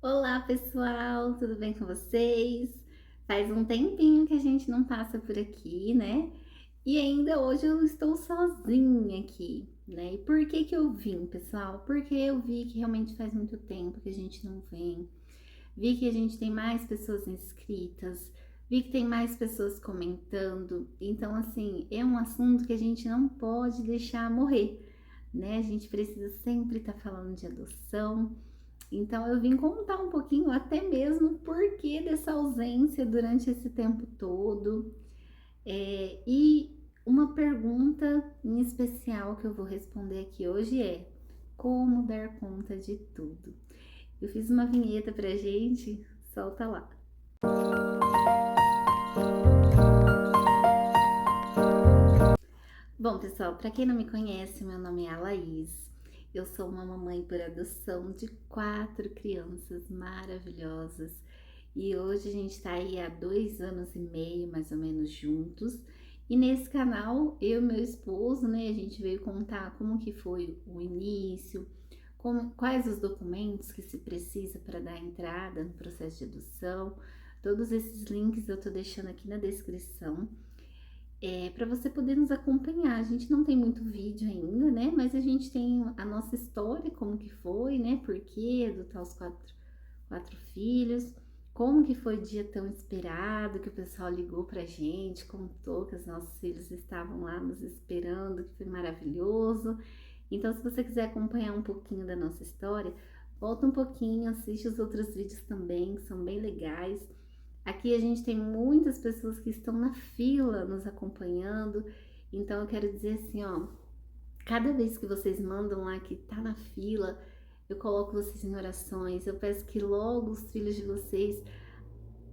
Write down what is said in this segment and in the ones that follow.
Olá, pessoal, tudo bem com vocês? Faz um tempinho que a gente não passa por aqui, né? E ainda hoje eu estou sozinha aqui, né? E por que que eu vim, pessoal? Porque eu vi que realmente faz muito tempo que a gente não vem. Vi que a gente tem mais pessoas inscritas, vi que tem mais pessoas comentando. Então, assim, é um assunto que a gente não pode deixar morrer, né? A gente precisa sempre estar falando de adoção. Então eu vim contar um pouquinho, até mesmo o porquê dessa ausência durante esse tempo todo. E uma pergunta em especial que eu vou responder aqui hoje é: como dar conta de tudo? Eu fiz uma vinheta pra gente, solta lá. Bom, pessoal, para quem não me conhece, meu nome é Alaís. Eu sou uma mamãe por adoção de 4 crianças maravilhosas. E hoje a gente está aí há 2 anos e meio, mais ou menos, juntos. E nesse canal, eu e meu esposo, né, a gente veio contar como que foi o início, quais os documentos que se precisa para dar entrada no processo de adoção. Todos esses links eu tô deixando aqui na descrição. Para você poder nos acompanhar. A gente não tem muito vídeo ainda, né? Mas a gente tem a nossa história, como que foi, né? Por que adotar os quatro filhos, como que foi o dia tão esperado, que o pessoal ligou pra gente, contou que os nossos filhos estavam lá nos esperando, que foi maravilhoso. Então, se você quiser acompanhar um pouquinho da nossa história, volta um pouquinho, assiste os outros vídeos também, que são bem legais. Aqui a gente tem muitas pessoas que estão na fila nos acompanhando, então eu quero dizer assim, ó, cada vez que vocês mandam lá que tá na fila, eu coloco vocês em orações, eu peço que logo os filhos de vocês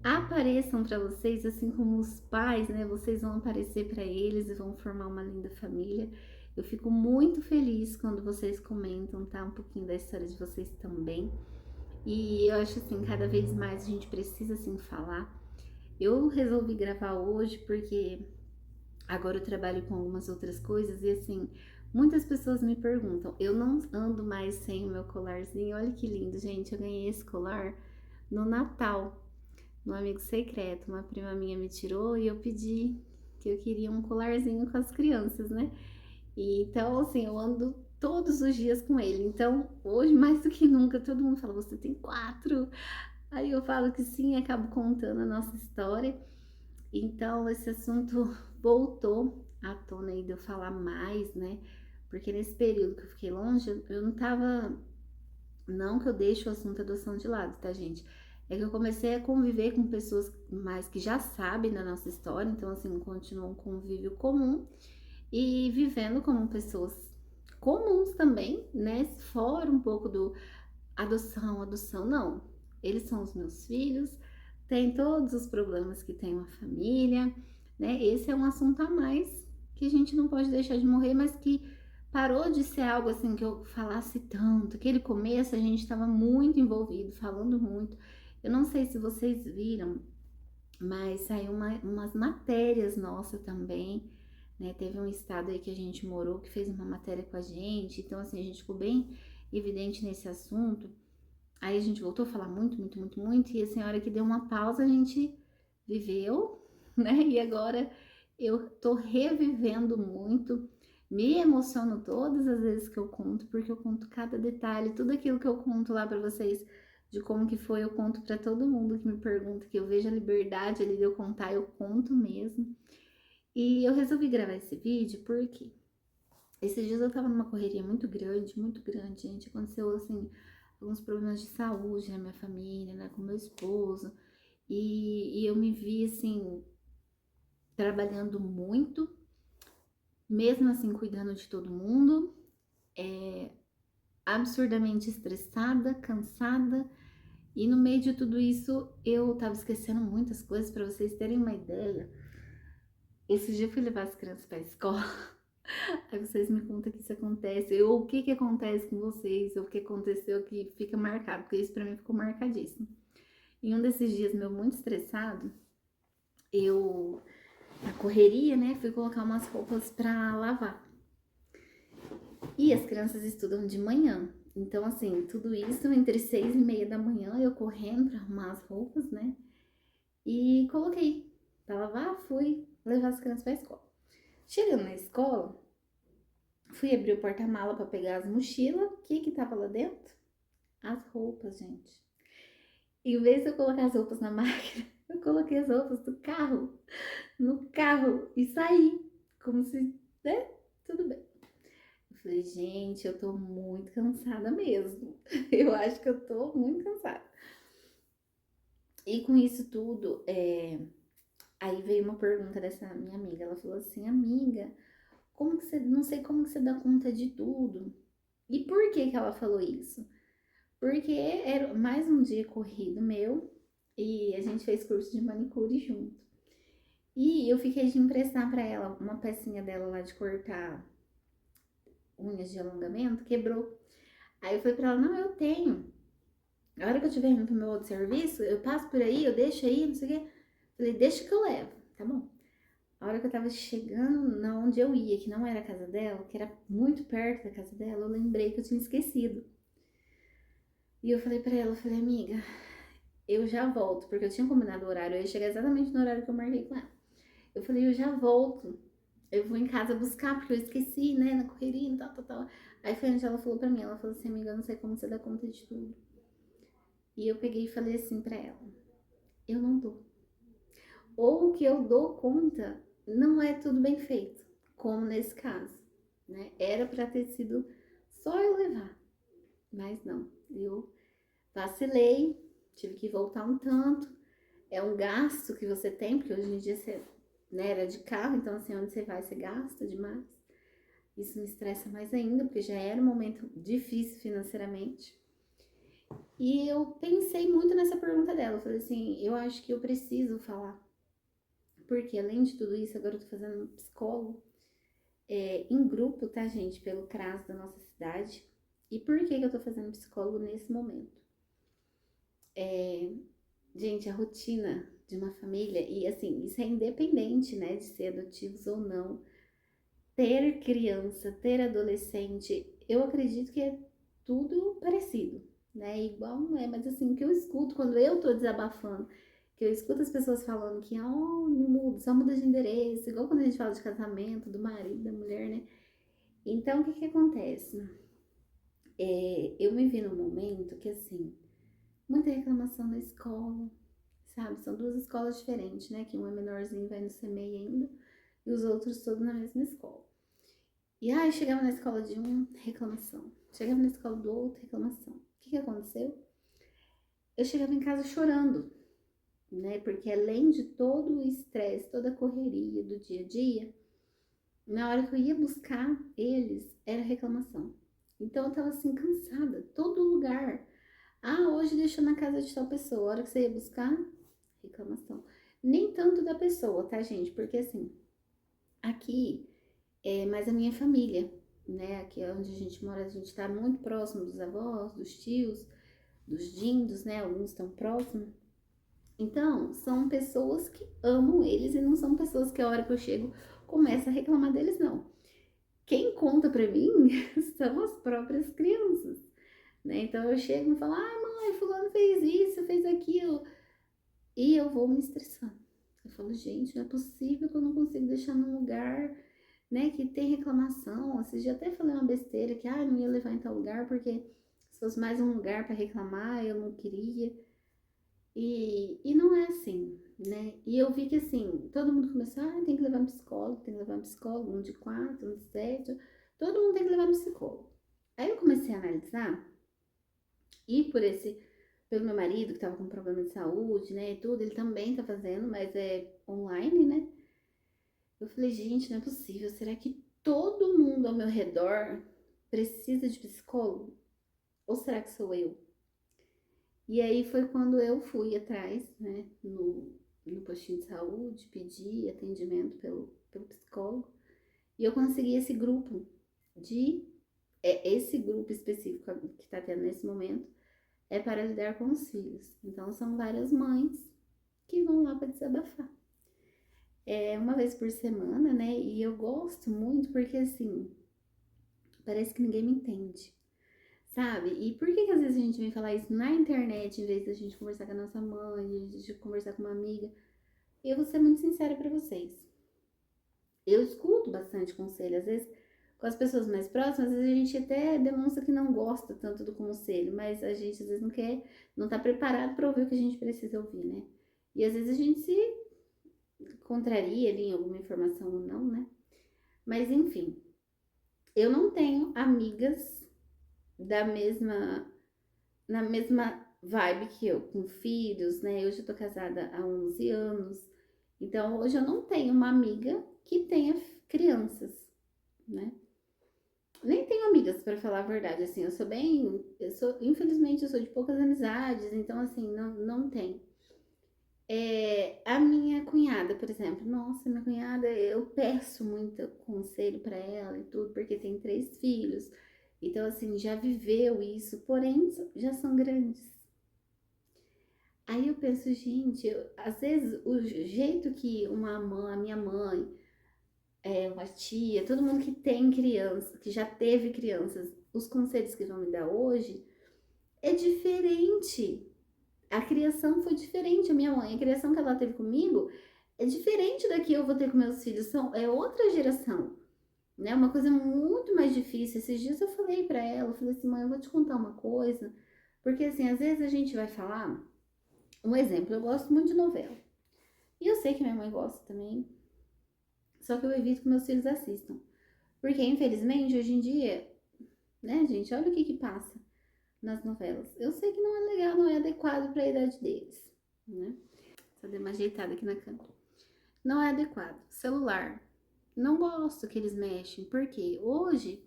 apareçam para vocês, assim como os pais, né? Vocês vão aparecer para eles e vão formar uma linda família. Eu fico muito feliz quando vocês comentam, tá? Um pouquinho da história de vocês também. E eu acho assim, cada vez mais a gente precisa assim falar. Eu resolvi gravar hoje porque agora eu trabalho com algumas outras coisas e assim, muitas pessoas me perguntam, eu não ando mais sem o meu colarzinho. Olha que lindo, gente, eu ganhei esse colar no Natal, no amigo secreto. Uma prima minha me tirou e eu pedi que eu queria um colarzinho com as crianças, né? E então, assim, eu ando todos os dias com ele. Então, hoje mais do que nunca, todo mundo fala: "Você tem 4?" Aí eu falo que sim, acabo contando a nossa história. Então, esse assunto voltou à tona aí de eu falar mais, né? Porque nesse período que eu fiquei longe, eu não tava. Não que eu deixe o assunto adoção de lado, tá, gente? É que eu comecei a conviver com pessoas mais que já sabem da nossa história, então, assim, continua um convívio comum e vivendo como pessoas comuns também, né? Fora um pouco do adoção, não. Eles são os meus filhos, tem todos os problemas que tem uma família, né? Esse é um assunto a mais que a gente não pode deixar de morrer, mas que parou de ser algo assim que eu falasse tanto. Aquele começo a gente estava muito envolvido, falando muito. Eu não sei se vocês viram, mas saiu umas matérias nossas também, né? Teve um estado aí que a gente morou que fez uma matéria com a gente, então assim, a gente ficou bem evidente nesse assunto. Aí a gente voltou a falar muito, muito, muito, muito, e assim, a hora que deu uma pausa, a gente viveu, né? E agora eu tô revivendo muito, me emociono todas as vezes que eu conto, porque eu conto cada detalhe, tudo aquilo que eu conto lá pra vocês, de como que foi, eu conto pra todo mundo que me pergunta, que eu vejo a liberdade ali de eu contar, eu conto mesmo. E eu resolvi gravar esse vídeo porque esses dias eu tava numa correria muito grande, gente. Aconteceu assim, alguns problemas de saúde na minha família, né, com meu esposo. E eu me vi assim, trabalhando muito, mesmo assim, cuidando de todo mundo, absurdamente estressada, cansada. E no meio de tudo isso, eu tava esquecendo muitas coisas. Pra vocês terem uma ideia. Esse dia eu fui levar as crianças pra escola. Aí vocês me contam que isso acontece, ou o que que acontece com vocês, ou o que aconteceu que fica marcado, porque isso pra mim ficou marcadíssimo. Em um desses dias meu muito estressado, eu, na correria, né, fui colocar umas roupas pra lavar. E as crianças estudam de manhã. Então, assim, tudo isso entre 6h30 da manhã, eu correndo pra arrumar as roupas, né? E coloquei pra lavar, fui levar as crianças pra escola. Chegando na escola, fui abrir o porta-mala pra pegar as mochilas. O que que tava lá dentro? As roupas, gente. Em vez de eu colocar as roupas na máquina, eu coloquei as roupas do carro, no carro e saí. Como se, né? Tudo bem. Eu falei, gente, eu tô muito cansada mesmo. Eu acho que eu tô muito cansada. E com isso tudo, aí veio uma pergunta dessa minha amiga. Ela falou assim, amiga, como que você, não sei como que você dá conta de tudo. E por que que ela falou isso? Porque era mais um dia corrido meu e a gente fez curso de manicure junto. E eu fiquei de emprestar pra ela uma pecinha dela lá de cortar unhas de alongamento, quebrou. Aí eu falei pra ela, não, eu tenho. A hora que eu estiver indo pro meu outro serviço, eu passo por aí, eu deixo aí, não sei o quê. Falei, deixa que eu levo, tá bom? A hora que eu tava chegando na onde eu ia, que não era a casa dela, que era muito perto da casa dela, eu lembrei que eu tinha esquecido. E eu falei pra ela, eu falei, amiga, eu já volto, porque eu tinha combinado o horário, eu ia chegar exatamente no horário que eu marquei com ela. Eu falei, eu já volto, eu vou em casa buscar, porque eu esqueci, né, na correria e tal, tal, tal. Aí foi onde ela falou pra mim, ela falou assim, amiga, eu não sei como você dá conta de tudo. E eu peguei e falei assim pra ela, eu não dou. Ou o que eu dou conta não é tudo bem feito, como nesse caso, né? Era pra ter sido só eu levar, mas não. Eu vacilei, tive que voltar um tanto. É um gasto que você tem, porque hoje em dia você, né, era de carro, então assim, onde você vai, você gasta demais. Isso me estressa mais ainda, porque já era um momento difícil financeiramente. E eu pensei muito nessa pergunta dela. Eu falei assim, eu acho que eu preciso falar. Porque além de tudo isso, agora eu tô fazendo psicólogo em grupo, tá, gente? Pelo CRAS da nossa cidade. E por que que eu tô fazendo psicólogo nesse momento? Gente, a rotina de uma família, e assim, isso é independente, né, de ser adotivos ou não. Ter criança, ter adolescente, eu acredito que é tudo parecido, né? Igual não é, mas assim, o que eu escuto quando eu tô desabafando, que eu escuto as pessoas falando que, oh, não muda, só muda de endereço, igual quando a gente fala de casamento, do marido, da mulher, né? Então, o que que acontece? Eu me vi num momento que, assim, muita reclamação na escola, sabe? São duas escolas diferentes, né? Que um é menorzinho, vai no CMEI ainda, e os outros todos na mesma escola. E aí chegava na escola de um, reclamação. Chegava na escola do outro, reclamação. O que que aconteceu? Eu chegava em casa chorando, né? Porque além de todo o estresse, toda a correria do dia a dia, na hora que eu ia buscar eles, era reclamação. Então eu tava assim, cansada, todo lugar. Ah, hoje deixou na casa de tal pessoa. A hora que você ia buscar, reclamação. Nem tanto da pessoa, tá, gente? Porque assim, aqui é mais a minha família, né? Aqui é onde a gente mora, a gente tá muito próximo dos avós, dos tios, dos dindos, né? Alguns estão próximos. Então, são pessoas que amam eles e não são pessoas que a hora que eu chego começa a reclamar deles, não. Quem conta pra mim são as próprias crianças, né? Então eu chego e falo, ai mãe, fulano fez isso, fez aquilo. E eu vou me estressando. Eu falo, gente, não é possível que eu não consigo deixar num lugar, né, que tem reclamação. Esses dias até falei uma besteira que, não ia levar em tal lugar porque se fosse mais um lugar para reclamar, eu não queria. E não é assim, né? E eu vi que assim, todo mundo começou, tem que levar um psicólogo, tem que levar um psicólogo, um de 4, um de 7, todo mundo tem que levar um psicólogo. Aí eu comecei a analisar, e pelo meu marido que tava com problema de saúde, né, e tudo, ele também tá fazendo, mas é online, né? Eu falei, gente, não é possível, será que todo mundo ao meu redor precisa de psicólogo? Ou será que sou eu? E aí foi quando eu fui atrás, né, no postinho de saúde, pedi atendimento pelo psicólogo, e eu consegui esse grupo de, esse grupo específico que tá tendo nesse momento, é para lidar com os filhos. Então são várias mães que vão lá para desabafar. É uma vez por semana, né? E eu gosto muito porque assim, parece que ninguém me entende. sabe? E por que que às vezes a gente vem falar isso na internet, em vez da gente conversar com a nossa mãe, de conversar com uma amiga? Eu vou ser muito sincera pra vocês. Eu escuto bastante conselho, às vezes com as pessoas mais próximas, às vezes a gente até demonstra que não gosta tanto do conselho, mas a gente às vezes não quer, não tá preparado para ouvir o que a gente precisa ouvir, né? E às vezes a gente se contraria ali em alguma informação ou não, né? Mas enfim, eu não tenho amigas da mesma, na mesma vibe que eu, com filhos, né? Hoje eu tô casada há 11 anos, então hoje eu não tenho uma amiga que tenha crianças, né? Nem tenho amigas, para falar a verdade, assim, infelizmente, eu sou de poucas amizades, então, assim, não tem. A minha cunhada, por exemplo, nossa, minha cunhada, eu peço muito conselho para ela e tudo, porque tem 3 filhos, então, assim, já viveu isso, porém, já são grandes. Aí eu penso, gente, às vezes o jeito que uma mãe, a minha mãe, uma tia, todo mundo que tem criança, que já teve crianças, os conselhos que vão me dar hoje é diferente. A criação foi diferente, a minha mãe, a criação que ela teve comigo é diferente da que eu vou ter com meus filhos, é outra geração, né? Uma coisa muito mais difícil. Esses dias eu falei pra ela, eu falei assim, mãe, eu vou te contar uma coisa, porque assim, às vezes a gente vai falar, um exemplo, eu gosto muito de novela. E eu sei que minha mãe gosta também, só que eu evito que meus filhos assistam. Porque, infelizmente, hoje em dia, né, gente, olha o que que passa nas novelas. Eu sei que não é legal, não é adequado para a idade deles, né? Só dei uma ajeitada aqui na cama. Não é adequado. Celular. Não gosto que eles mexem, porque hoje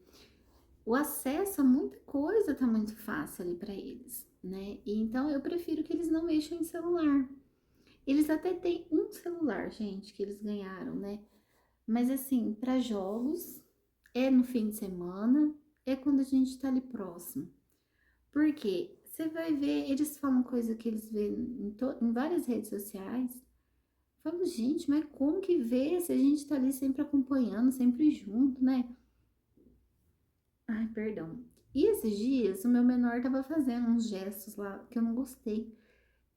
o acesso a muita coisa tá muito fácil ali para eles, né? E então eu prefiro que eles não mexam em celular. Eles até têm um celular, gente, que eles ganharam, né? Mas assim, para jogos, é no fim de semana, é quando a gente tá ali próximo. Porque você vai ver, eles falam coisa que eles vêem em várias redes sociais. Eu falo, gente, mas como que vê se a gente tá ali sempre acompanhando, sempre junto, né? Ai, perdão. E esses dias o meu menor tava fazendo uns gestos lá que eu não gostei.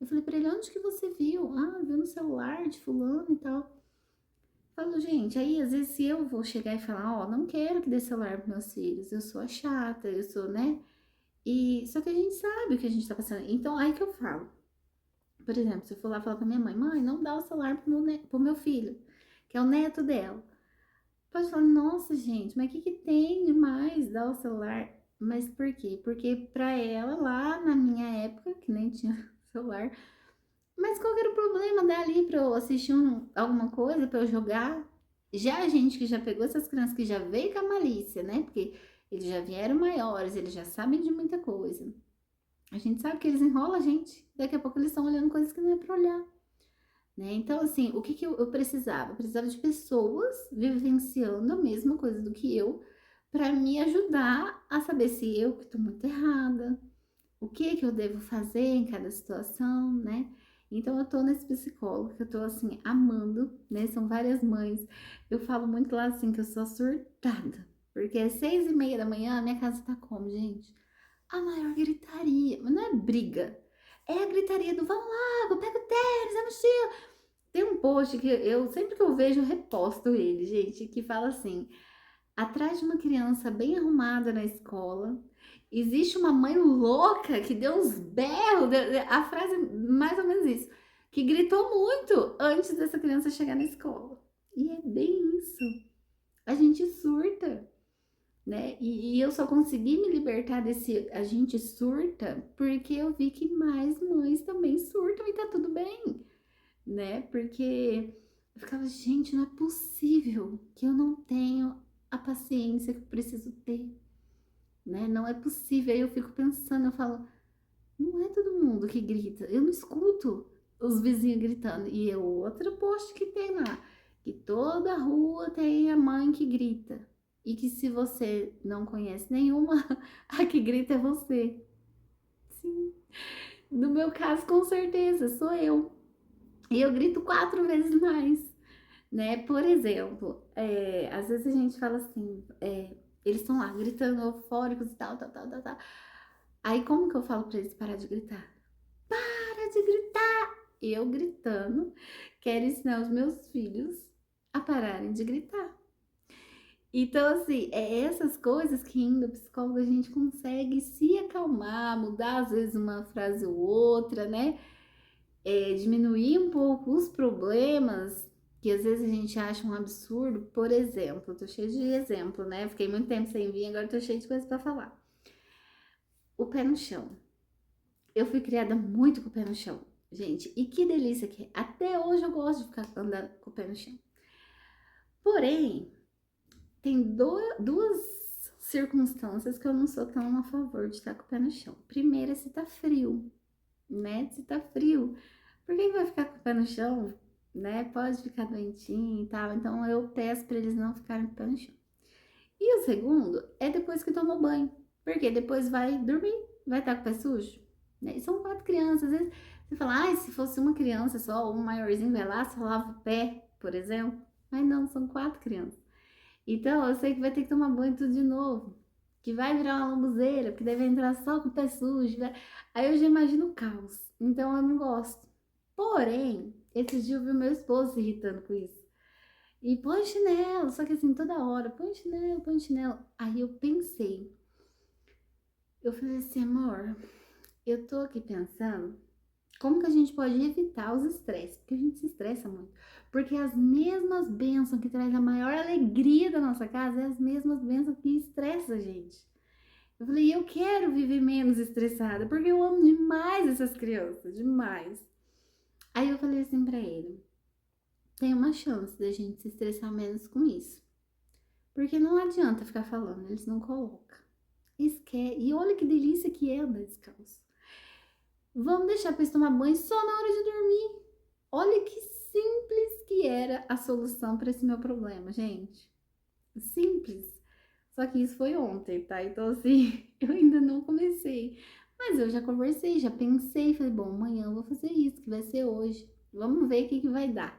Eu falei pra ele, onde que você viu? Ah, viu no celular de fulano e tal. Falo, gente, aí às vezes se eu vou chegar e falar, ó, não quero que dê celular pros meus filhos, eu sou a chata, eu sou, né? E só que a gente sabe o que a gente tá passando. Então, aí que eu falo. Por exemplo, se eu for lá falar com a minha mãe, mãe, não dá o celular pro meu filho, que é o neto dela. Pode falar, nossa, gente, mas o que que tem demais dar o celular? Mas por quê? Porque pra ela, lá na minha época, que nem tinha celular, mas qual que era o problema dar ali pra eu assistir alguma coisa, pra eu jogar? Já a gente que já pegou essas crianças que já veio com a malícia, né? Porque eles já vieram maiores, eles já sabem de muita coisa. A gente sabe que eles enrolam a gente. Daqui a pouco eles estão olhando coisas que não é pra olhar, né? Então, assim, o que que eu precisava? Eu precisava de pessoas vivenciando a mesma coisa do que eu, para me ajudar a saber se eu que tô muito errada, o que que eu devo fazer em cada situação, né? Então, eu tô nesse psicólogo que eu tô, assim, amando, né? São várias mães. Eu falo muito lá, assim, que eu sou surtada. Porque às 6h30 da manhã, minha casa tá como, gente? A maior gritaria, mas não é briga. É a gritaria do vamos lá, pega o tênis, a mochila. Tem um post que sempre que eu vejo, eu reposto ele, gente, que fala assim: atrás de uma criança bem arrumada na escola, existe uma mãe louca que deu uns berros, a frase mais ou menos isso, que gritou muito antes dessa criança chegar na escola. E é bem isso. A gente surta, né? E eu só consegui me libertar desse a gente surta porque eu vi que mais mães também surtam e tá tudo bem, né? Porque eu ficava, gente, não é possível que eu não tenho a paciência que eu preciso ter, né? Não é possível. Aí eu fico pensando, eu falo, não é todo mundo que grita. Eu não escuto os vizinhos gritando. E é outro post que tem lá, que toda rua tem a mãe que grita. E que se você não conhece nenhuma, a que grita é você. Sim. No meu caso, com certeza, sou eu. E eu grito 4 vezes mais, né? Por exemplo, às vezes a gente fala assim, eles estão lá gritando eufóricos e tal, tal, tal, tal, tal. Aí como que eu falo pra eles parar de gritar? Para de gritar! Eu gritando, quero ensinar os meus filhos a pararem de gritar. Então, assim, é essas coisas que indo ao psicólogo a gente consegue se acalmar, mudar às vezes uma frase ou outra, né? Diminuir um pouco os problemas que às vezes a gente acha um absurdo. Por exemplo, tô cheio de exemplo, né? Fiquei muito tempo sem vir, agora tô cheio de coisas para falar. O pé no chão. Eu fui criada muito com o pé no chão, gente, e que delícia que é. Até hoje eu gosto de ficar andando com o pé no chão. Porém, tem duas circunstâncias que eu não sou tão a favor de estar com o pé no chão. Primeiro é se tá frio, né? Se tá frio, por que vai ficar com o pé no chão, né? Pode ficar doentinho e tal. Então eu peço para eles não ficarem com o pé no chão. E o segundo é depois que tomou banho, porque depois vai dormir, vai estar com o pé sujo, né? E são 4 crianças, às vezes você fala, ai, se fosse uma criança só, um maiorzinho vai lá, só lava o pé, por exemplo. Mas não, são 4 crianças. Então, eu sei que vai ter que tomar banho tudo de novo. Que vai virar uma lambuzeira, porque deve entrar só com o pé sujo. Aí eu já imagino o caos. Então, eu não gosto. Porém, esses dias eu vi meu esposo se irritando com isso. E põe chinelo, só que assim, toda hora, põe chinelo, põe chinelo. Aí eu pensei, eu falei assim, amor, eu tô aqui pensando como que a gente pode evitar os estresses? Porque a gente se estressa muito. Porque as mesmas bênçãos que traz a maior alegria da nossa casa é as mesmas bênçãos que estressam a gente. Eu falei, eu quero viver menos estressada, porque eu amo demais essas crianças, demais. Aí eu falei assim pra ele, tem uma chance da gente se estressar menos com isso. Porque não adianta ficar falando, eles não colocam. Esquece. E olha que delícia que é andar descalço. Vamos deixar pra eles tomar banho só na hora de dormir. Olha que simples que era a solução para esse meu problema, gente. Simples. Só que isso foi ontem, tá? Então, assim, eu ainda não comecei. Mas eu já conversei, já pensei. Falei, bom, amanhã eu vou fazer isso, que vai ser hoje. Vamos ver o que vai dar.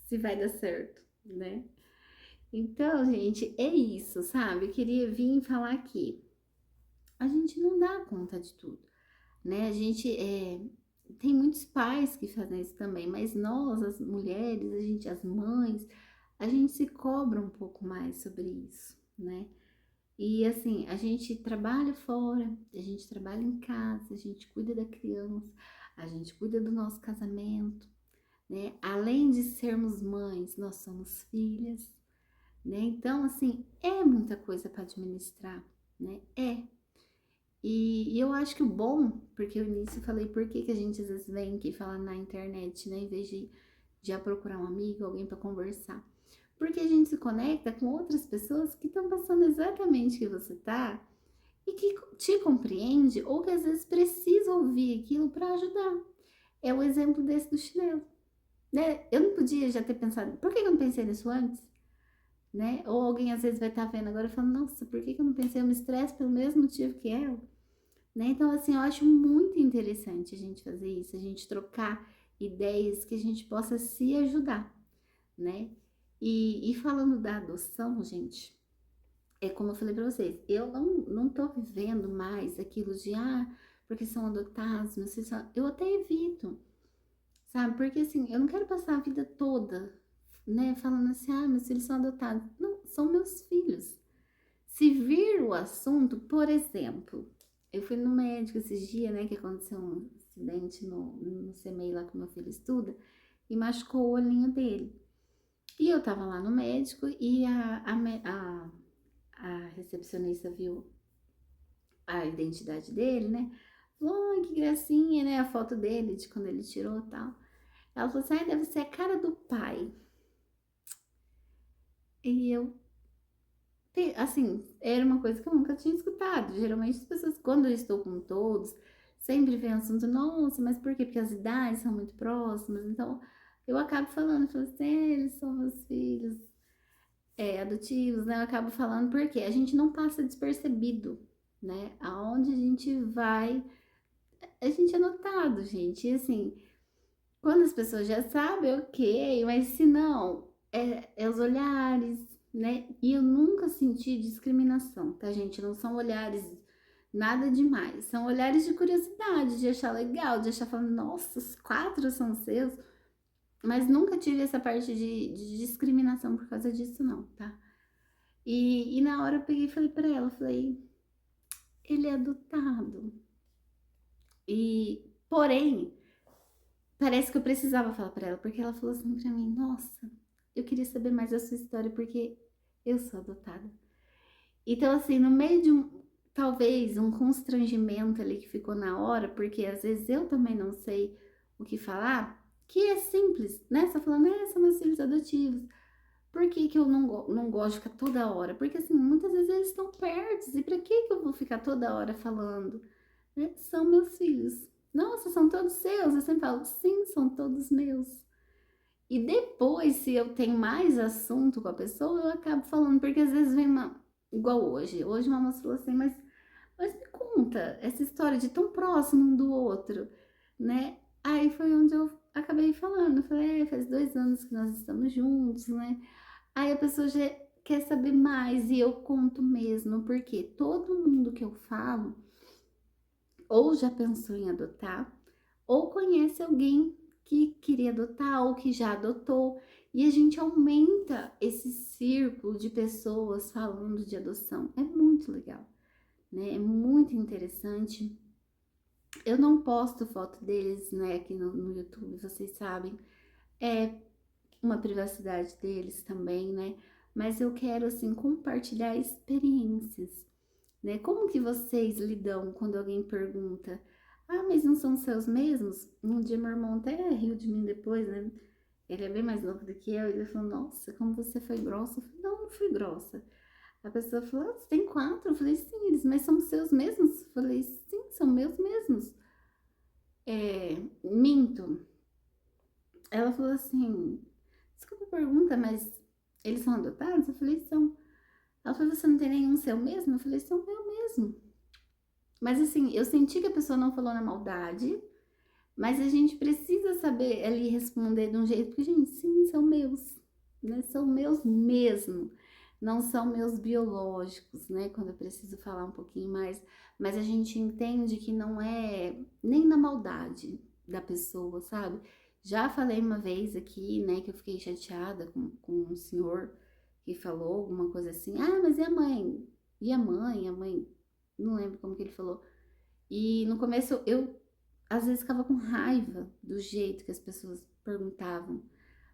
Se vai dar certo, né? Então, gente, é isso, sabe? Eu queria vir falar aqui. A gente não dá conta de tudo, né? A gente tem muitos pais que fazem isso também, mas nós, as mulheres, as mães, a gente se cobra um pouco mais sobre isso, né? E assim, a gente trabalha fora, a gente trabalha em casa, a gente cuida da criança, a gente cuida do nosso casamento, né? Além de sermos mães, nós somos filhas, né? Então, assim, é muita coisa para administrar, né? E eu acho que o bom, porque no início eu falei por que a gente às vezes vem aqui falar na internet, né? Em vez de já procurar um amigo, alguém para conversar. Porque a gente se conecta com outras pessoas que estão passando exatamente o que você tá e que te compreende ou que às vezes precisa ouvir aquilo para ajudar. É o exemplo desse do chinelo, né? Eu não podia já ter pensado, por que eu não pensei nisso antes? Né? Ou alguém às vezes vai estar vendo agora e falando, nossa, por que eu não pensei? Eu me estresso pelo mesmo motivo que ela. Né? Então, assim, eu acho muito interessante a gente fazer isso, a gente trocar ideias que a gente possa se ajudar, né? E falando da adoção, gente, é como eu falei pra vocês, eu não tô vivendo mais aquilo de, porque são adotados, não sei se... Eu até evito, sabe? Porque, assim, eu não quero passar a vida toda, né, falando assim, meus filhos são adotados. Não, são meus filhos. Se vir o assunto, por exemplo, eu fui no médico esses dias, né, que aconteceu um acidente no CMEI lá que meu filho estuda, e machucou o olhinho dele. E eu tava lá no médico e a recepcionista viu a identidade dele, né? Falou, ai, que gracinha, né? A foto dele, de quando ele tirou e tal. Ela falou assim, deve ser a cara do pai. E eu, assim, era uma coisa que eu nunca tinha escutado. Geralmente as pessoas, quando eu estou com todos, sempre vem assunto, nossa, mas por quê? Porque as idades são muito próximas. Então, eu acabo falando, falo assim, eles são meus filhos adotivos, né? Eu acabo falando porque a gente não passa despercebido, né? Aonde a gente vai, a gente é notado, gente. E assim, quando as pessoas já sabem, ok, mas se não, é os olhares, né? E eu nunca senti discriminação, tá, gente? Não são olhares Nada demais. São olhares de curiosidade, de achar legal, de achar falando, nossa, os 4 são seus. Mas nunca tive essa parte de discriminação por causa disso, não, tá? E na hora eu peguei e falei pra ela, falei, ele é adotado. E, porém, parece que eu precisava falar pra ela, porque ela falou assim pra mim, nossa, eu queria saber mais da sua história, porque eu sou adotada. Então, assim, no meio de talvez um constrangimento ali que ficou na hora, porque às vezes eu também não sei o que falar, que é simples, né? Só falando, são meus filhos adotivos. Por que que eu não gosto de ficar toda hora? Porque, assim, muitas vezes eles estão perto, e pra que que eu vou ficar toda hora falando? Né? São meus filhos. Nossa, são todos seus? Eu sempre falo, sim, são todos meus. E depois, se eu tenho mais assunto com a pessoa, eu acabo falando, porque às vezes vem uma. Igual hoje. Hoje uma moça falou assim, mas me conta essa história de tão próximo um do outro, né? Aí foi onde eu acabei falando. Eu falei, faz 2 anos que nós estamos juntos, né? Aí a pessoa já quer saber mais e eu conto mesmo, porque todo mundo que eu falo ou já pensou em adotar, ou conhece alguém que queria adotar ou que já adotou, e a gente aumenta esse círculo de pessoas falando de adoção. É muito legal, né? É muito interessante. Eu não posto foto deles, né, aqui no YouTube, vocês sabem. É uma privacidade deles também, né? Mas eu quero, assim, compartilhar experiências, né? Como que vocês lidam quando alguém pergunta, ah, mas não são seus mesmos? Um dia meu irmão até riu de mim depois, né? Ele é bem mais novo do que eu, e ele falou, nossa, como você foi grossa. Eu falei, não, não fui grossa. A pessoa falou, você tem 4? Eu falei, sim, eles, mas são seus mesmos? Eu falei, sim, são meus mesmos. Minto. Ela falou assim, desculpa a pergunta, mas eles são adotados? Eu falei, são. Ela falou, você não tem nenhum seu mesmo? Eu falei, são meu mesmo. Mas assim, eu senti que a pessoa não falou na maldade, mas a gente precisa saber ali responder de um jeito, porque, gente, sim, são meus, né? São meus mesmo. Não são meus biológicos, né? Quando eu preciso falar um pouquinho mais, mas a gente entende que não é nem na maldade da pessoa, sabe? Já falei uma vez aqui, né, que eu fiquei chateada com um senhor que falou alguma coisa assim, ah, mas e a mãe? E a mãe? A mãe, não lembro como que ele falou. E no começo eu às vezes ficava com raiva do jeito que as pessoas perguntavam.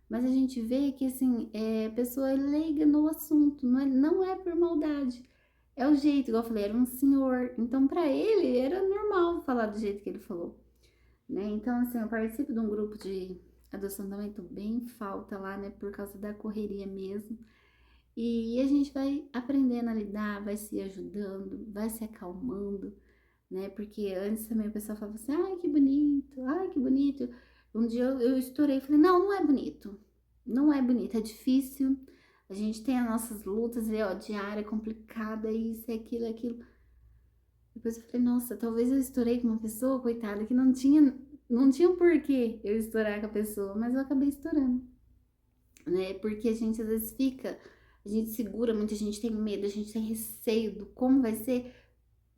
Mas a gente vê que assim, a pessoa é leiga no assunto, não é por maldade. É o jeito, igual eu falei, era um senhor. Então, para ele, era normal falar do jeito que ele falou, né? Então, assim, eu participo de um grupo de adoção também, tô bem em falta lá, né? Por causa da correria mesmo. E a gente vai aprendendo a lidar, vai se ajudando, vai se acalmando, né? Porque antes também o pessoal falava assim, ai, que bonito, ai, que bonito. Um dia eu estourei e falei, não, não é bonito. Não é bonito, é difícil. A gente tem as nossas lutas, e, ó, diária, complicada, isso, é aquilo, é aquilo. Depois eu falei, nossa, talvez eu estourei com uma pessoa, coitada, que não tinha um porquê eu estourar com a pessoa, mas eu acabei estourando, né? Porque a gente às vezes fica, a gente segura muito, a gente tem medo, a gente tem receio do como vai ser.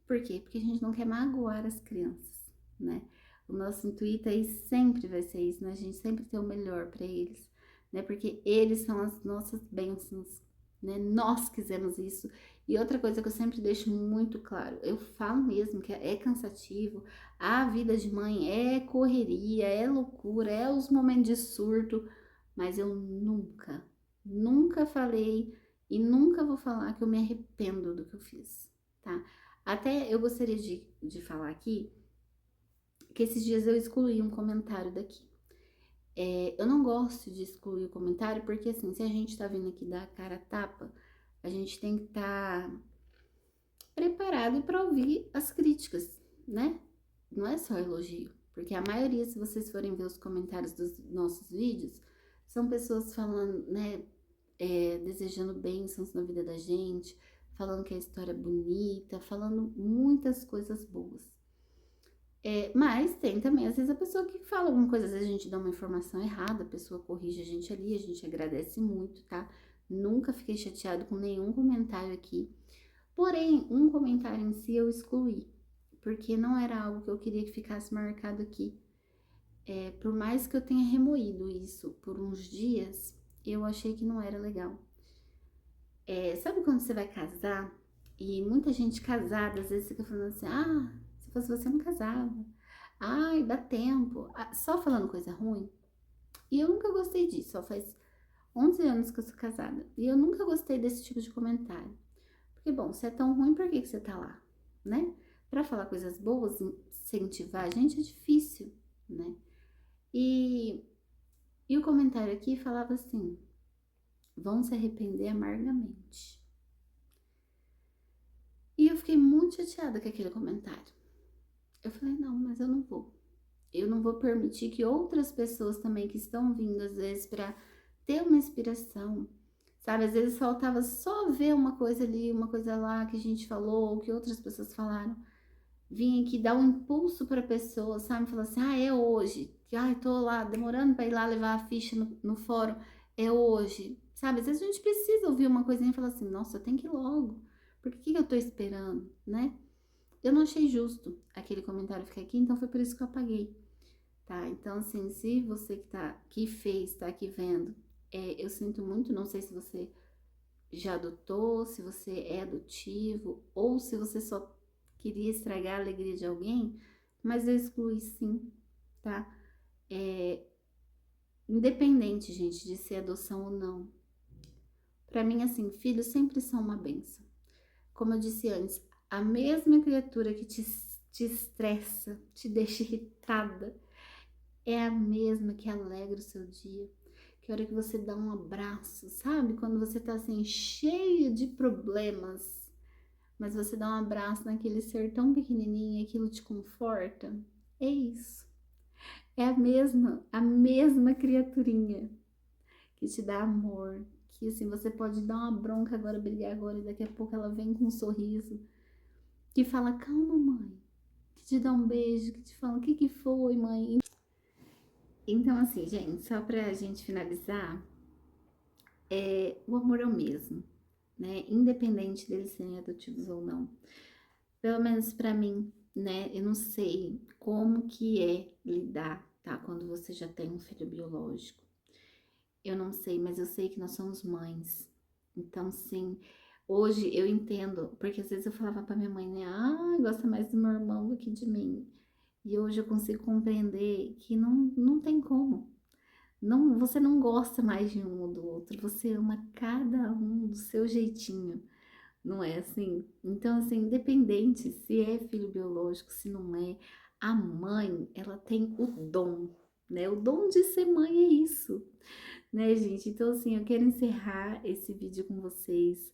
Por quê? Porque a gente não quer magoar as crianças, né? O nosso intuito aí sempre vai ser isso, né? A gente sempre ter o melhor para eles, né? Porque eles são as nossas bênçãos, né? Nós quisemos isso. E outra coisa que eu sempre deixo muito claro, eu falo mesmo que é cansativo, a vida de mãe é correria, é loucura, é os momentos de surto, mas eu nunca falei e nunca vou falar que eu me arrependo do que eu fiz, tá? Até eu gostaria de falar aqui que esses dias eu excluí um comentário daqui. Eu não gosto de excluir o comentário porque, assim, se a gente tá vindo aqui dar a cara a tapa, a gente tem que estar preparado para ouvir as críticas, né? Não é só elogio, porque a maioria, se vocês forem ver os comentários dos nossos vídeos, são pessoas falando, né, desejando bênçãos na vida da gente, falando que a história é bonita, falando muitas coisas boas. Mas tem também, às vezes, a pessoa que fala alguma coisa, às vezes a gente dá uma informação errada, a pessoa corrige a gente ali, a gente agradece muito, tá? Nunca fiquei chateado com nenhum comentário aqui. Porém, um comentário em si eu excluí, porque não era algo que eu queria que ficasse marcado aqui. Por mais que eu tenha remoído isso por uns dias, eu achei que não era legal. Sabe quando você vai casar e muita gente casada às vezes fica falando assim: ah, se fosse você não casava, ai, dá tempo, só falando coisa ruim? E eu nunca gostei disso, só faz 11 anos que eu sou casada e eu nunca gostei desse tipo de comentário. Porque, bom, se é tão ruim, por que você tá lá, né? Pra falar coisas boas, incentivar a gente é difícil, né? E, e o comentário aqui falava assim: vão se arrepender amargamente. E eu fiquei muito chateada com aquele comentário. Eu falei: não, mas eu não vou. Eu não vou permitir que outras pessoas também que estão vindo às vezes para ter uma inspiração, sabe? Às vezes faltava só ver uma coisa ali, uma coisa lá que a gente falou, ou que outras pessoas falaram. Vim aqui dar um impulso para a pessoa, sabe? Falar assim: ah, é hoje. Que, ai, tô lá demorando para ir lá levar a ficha no fórum. É hoje. Sabe? Às vezes a gente precisa ouvir uma coisinha e falar assim: nossa, eu tenho que ir logo. Por que eu tô esperando, né? Eu não achei justo aquele comentário ficar aqui, então foi por isso que eu apaguei, tá? Então, assim, se você que fez, tá aqui vendo, eu sinto muito, não sei se você já adotou, se você é adotivo, ou se você só queria estragar a alegria de alguém, mas eu excluí sim, tá? É, independente, gente, de ser adoção ou não. Pra mim, assim, filhos sempre são uma bênção. Como eu disse antes, a mesma criatura que te estressa, te deixa irritada, é a mesma que alegra o seu dia. Que a hora que você dá um abraço, sabe? Quando você tá assim, cheio de problemas, mas você dá um abraço naquele ser tão pequenininho e aquilo te conforta. É isso. É a mesma criaturinha que te dá amor. Que assim, você pode dar uma bronca agora, brigar agora, e daqui a pouco ela vem com um sorriso, que fala: calma, mãe. Que te dá um beijo, que te fala: o que que foi, mãe? Então, assim, gente, só pra gente finalizar, o amor é o mesmo, né? Independente deles serem adotivos ou não. Pelo menos pra mim, né? Eu não sei como que é lidar, tá? Quando você já tem um filho biológico. Eu não sei, mas eu sei que nós somos mães. Então, sim, hoje eu entendo, porque às vezes eu falava pra minha mãe, né? Ah, gosta mais do meu irmão do que de mim. E hoje eu consigo compreender que não tem como. Não, você não gosta mais de um ou do outro, você ama cada um do seu jeitinho, não é assim? Então, assim, independente se é filho biológico, se não é, a mãe, ela tem o dom, né? O dom de ser mãe é isso, né, gente? Então, assim, eu quero encerrar esse vídeo com vocês,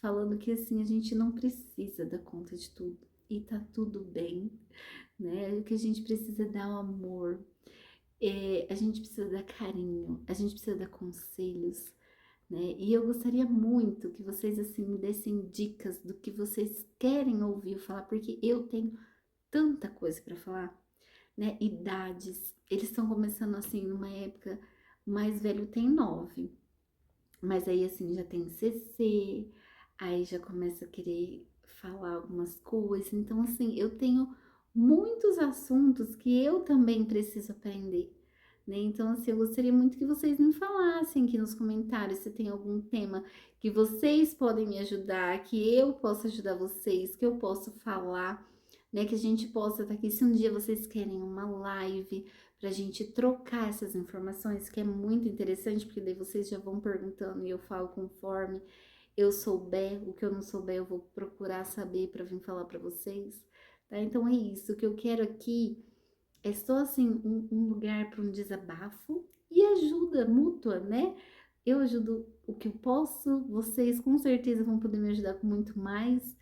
falando que, assim, a gente não precisa dar conta de tudo, e tá tudo bem, né? O que a gente precisa é dar o amor, a gente precisa dar carinho, a gente precisa dar conselhos, né? E eu gostaria muito que vocês, assim, me dessem dicas do que vocês querem ouvir eu falar, porque eu tenho tanta coisa para falar, né? Idades, eles estão começando, assim, numa época, o mais velho tem 9, mas aí, assim, já tem CC, aí já começa a querer falar algumas coisas, então, assim, eu tenho muitos assuntos que eu também preciso aprender, né? Então, assim, eu gostaria muito que vocês me falassem aqui nos comentários se tem algum tema que vocês podem me ajudar, que eu possa ajudar vocês, que eu posso falar, né? Que a gente possa estar aqui. Se um dia vocês querem uma live pra gente trocar essas informações, que é muito interessante, porque daí vocês já vão perguntando e eu falo conforme eu souber, o que eu não souber eu vou procurar saber para vir falar para vocês, tá? Então é isso, o que eu quero aqui é só assim um lugar para um desabafo e ajuda mútua, né? Eu ajudo o que eu posso, vocês com certeza vão poder me ajudar com muito mais.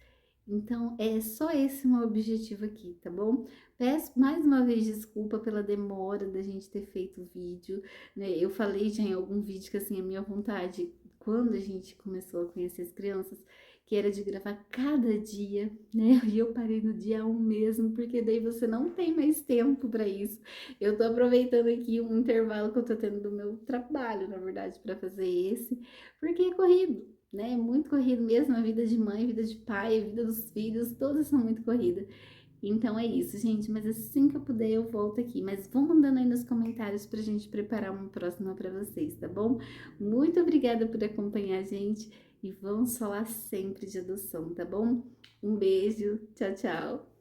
Então é só esse o meu objetivo aqui, tá bom? Peço mais uma vez desculpa pela demora da gente ter feito o vídeo, né? Eu falei já em algum vídeo que assim a minha vontade quando a gente começou a conhecer as crianças que era de gravar cada dia, né? E eu parei no dia 1 mesmo, porque daí você não tem mais tempo para isso. Eu tô aproveitando aqui um intervalo que eu tô tendo do meu trabalho, na verdade, para fazer esse, porque é corrido, né? É muito corrido mesmo, a vida de mãe, a vida de pai, a vida dos filhos, todas são muito corridas. Então é isso, gente, mas assim que eu puder eu volto aqui. Mas vão mandando aí nos comentários pra gente preparar uma próxima pra vocês, tá bom? Muito obrigada por acompanhar a gente e vamos falar sempre de adoção, tá bom? Um beijo, tchau, tchau!